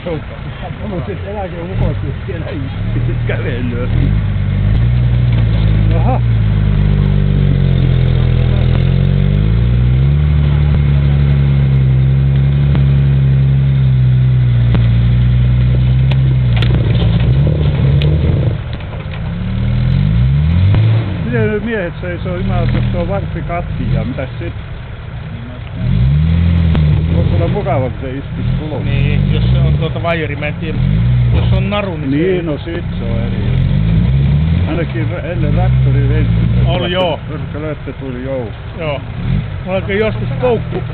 Tommoset eläkeukot, jos siellä ihmiset kävelyä. Aha. Miten nyt miehet seisoo jumalauta, jos tuo varppi katki ja mitäs sit? Voisi olla mukava, kun se iskisi tulossa. Niin, jos se on vajeri, mä en tiedä. Jos se on naru, niin niin, no sit se on eri. Ainakin ennen traktorin veitsi. Oli joo. Pörkälötte tuli joukko. Joo. Mulla oikein joskus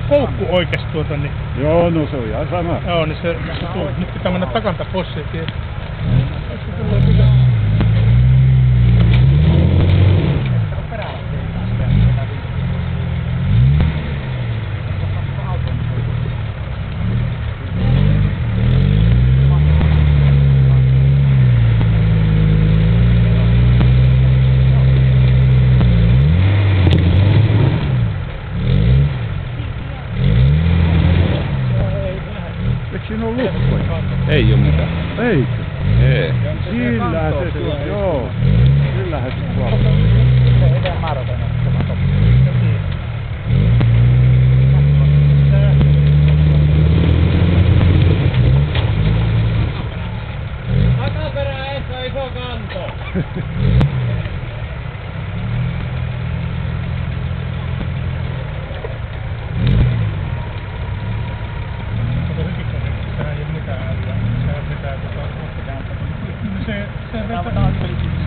koukku oikeesti niin. Joo, no se on ihan sama. Joo, niin se tuli. Nyt pitää mennä takanta pois, ei tiedä. Siinä on lukkoja. Ei oo mitään. Eikö? Ei. Sillähän se tuo, joo. Sillähän se tuo. Takaperä eessä iso kanto.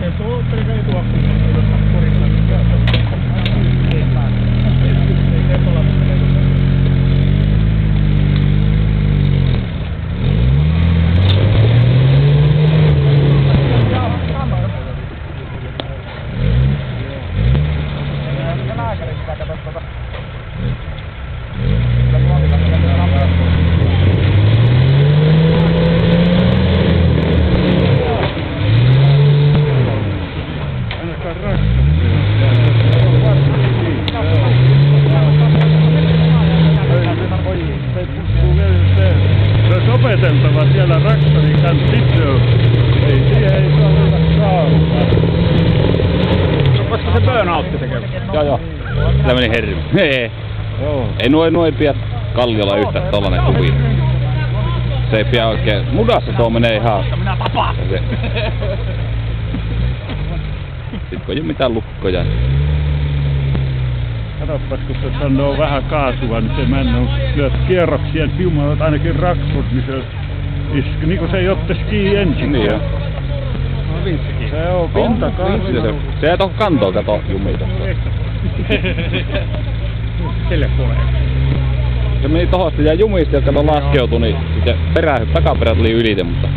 Se tuo pelkä etuakkuun tuossa korissa. Ei tuolla opeteltava siellä traktorin kanssa sitten. Ei siihen ei saa olla saavuttaa. Voisiko se burnoutti tekemään? Joo. Sillä meni hermi. Joo. Ei noin pidä Kalliolla yhtä tollanen kuvi. Se ei pidä oikein. Mudassa tuo menee ihan... Minä tapaan! Sitten kun ei oo mitään lukkoja. Katsopas, kun se sanoo vähän kaasua, niin se männä lyöt kierroksia piumaat ainakin raksut, niin se iski, niin kuin se ei ottaisi kiinni ensin. Niin joo. No vinssikin. Se on pintakaasu. Se ei tohon kantoon kato jumii tosta. Sille puoleen. Se meni tohon, ja jumista, jotka on laskeutui, niin se takaperä tuli ylite, mutta